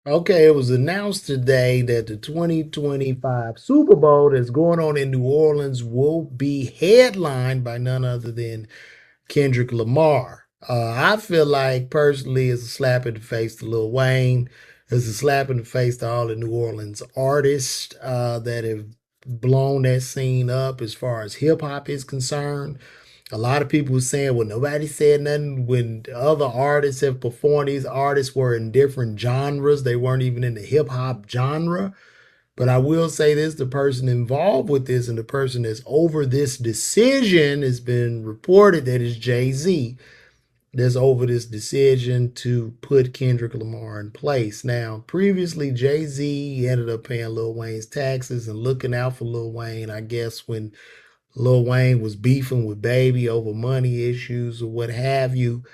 Okay, it was announced today that the 2025 Super Bowl that's going on in New Orleans will be headlined by none other than Kendrick Lamar. I feel like personally it's a slap in the face to Lil Wayne. It's a slap in the face to all the New Orleans artists that have blown that scene up as far as hip hop is concerned. A lot of people were saying, well, nobody said nothing when other artists have performed. These artists were in different genres. They weren't even in the hip hop genre. But I will say this, the person involved with this and the person that's over this decision has been reported that it's Jay-Z that's over this decision to put Kendrick Lamar in place. Now, previously, Jay-Z ended up paying Lil Wayne's taxes and looking out for Lil Wayne, I guess, when Lil Wayne was beefing with Baby over money issues or what have you.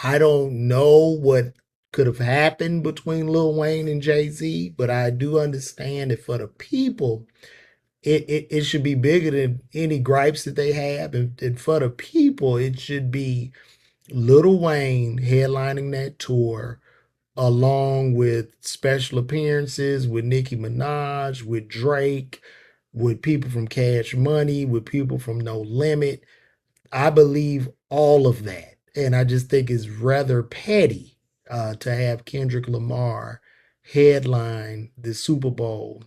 I don't know what could have happened between Lil Wayne and Jay Z, but I do understand that for the people, it should be bigger than any gripes that they have. And for the people, it should be Lil Wayne headlining that tour along with special appearances with Nicki Minaj, with Drake, with people from Cash Money, with people from No Limit. I believe all of that. And I just think it's rather petty to have Kendrick Lamar headline the Super Bowl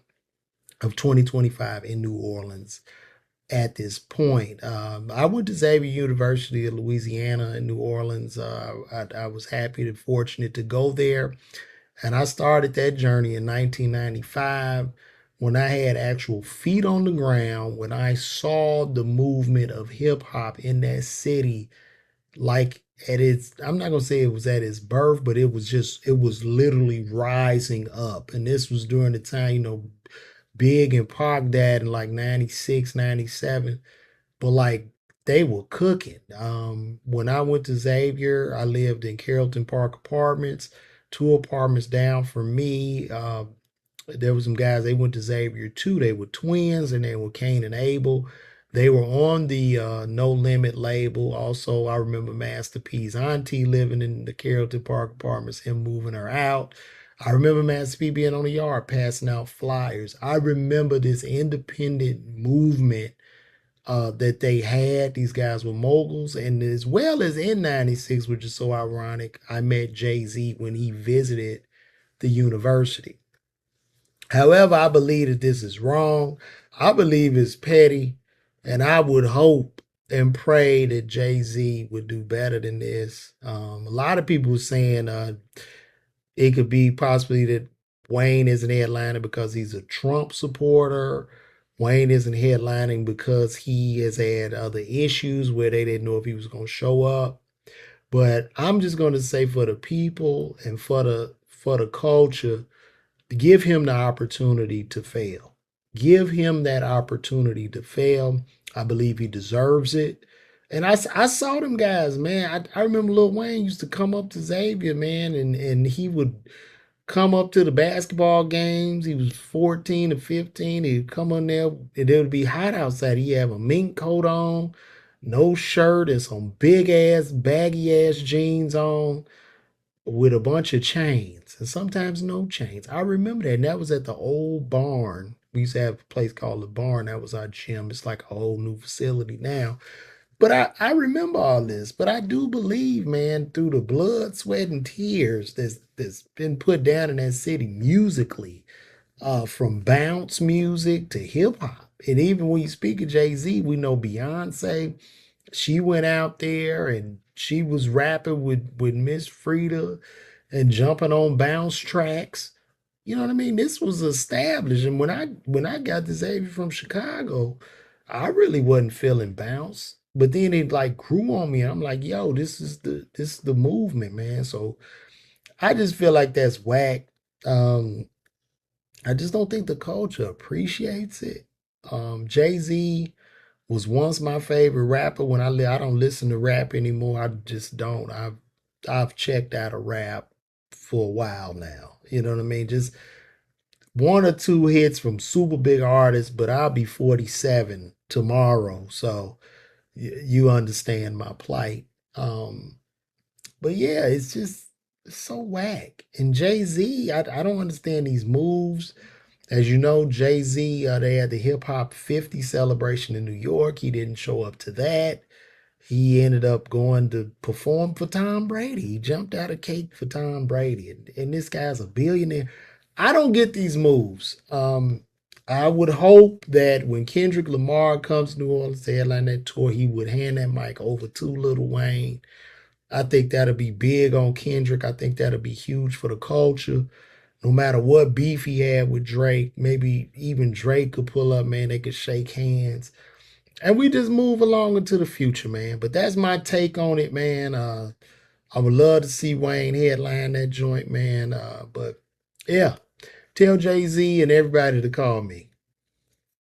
of 2025 in New Orleans at this point. I went to Xavier University of Louisiana in New Orleans. I was happy and fortunate to go there. And I started that journey in 1995 when I had actual feet on the ground, when I saw the movement of hip hop in that city, like at its, I'm not going to say it was at its birth, but it was literally rising up. And this was during the time, Big and Pac Dad in like 96, 97. But like they were cooking. When I went to Xavier, I lived in Carrollton Park Apartments, two apartments down from me. There were some guys, they went to Xavier too. They were twins and they were Cain and Abel. They were on the No Limit label. Also, I remember Master P's auntie living in the Carrollton Park Apartments, him moving her out. I remember Master P being on the yard passing out flyers. I remember this independent movement that they had. These guys were moguls. And as well as in 96, which is so ironic, I met Jay Z when he visited the university. However, I believe that this is wrong. I believe it's petty. And I would hope and pray that Jay Z would do better than this. A lot of people were saying it could be possibly that Wayne isn't headlining because he's a Trump supporter. Wayne isn't headlining because he has had other issues where they didn't know if he was going to show up. But I'm just going to say for the people and for the culture, give him the opportunity to fail. Give him that opportunity to fail. I believe he deserves it. And I saw them guys, man. I remember Lil Wayne used to come up to Xavier, man, and he would come up to the basketball games. He was 14 to 15. He'd come on there, and it would be hot outside. He'd have a mink coat on, no shirt, and some big ass, baggy ass jeans on with a bunch of chains, and sometimes no chains. I remember that, and that was at the old barn. We used to have a place called the Barn. That was our gym. It's like a whole new facility now. But I remember all this. But I do believe, man, through the blood, sweat, and tears that's been put down in that city musically, from bounce music to hip hop. And even when you speak of Jay Z, we know Beyonce. She went out there and she was rapping with Miss Frida and jumping on bounce tracks. You know what I mean? This was established. And when I got this Xavier from Chicago, I really wasn't feeling bounce. But then it like grew on me. I'm like, yo, this is the movement, man. So I just feel like that's whack. Um, I just don't think the culture appreciates it. Jay-Z was once my favorite rapper. I don't listen to rap anymore. I just don't. I've checked out of rap for a while now. You know what I mean? Just one or two hits from super big artists, but I'll be 47 tomorrow, so you understand my plight. But yeah, it's just It's so whack. And Jay-Z, I don't understand these moves. As you know, Jay-Z, they had the Hip Hop 50 celebration in New York. He didn't show up to that. He ended up going to perform for Tom Brady. He jumped out of cake for Tom Brady. And this guy's a billionaire. I don't get these moves. I would hope that when Kendrick Lamar comes to New Orleans to headline that tour, he would hand that mic over to Lil Wayne. I think that'll be big on Kendrick. I think that'll be huge for the culture. No matter what beef he had with Drake, maybe even Drake could pull up, man. They could shake hands. And we just move along into the future, man. But that's my take on it, man. I would love to see Wayne headline that joint, man. But yeah, tell Jay-Z and everybody to call me.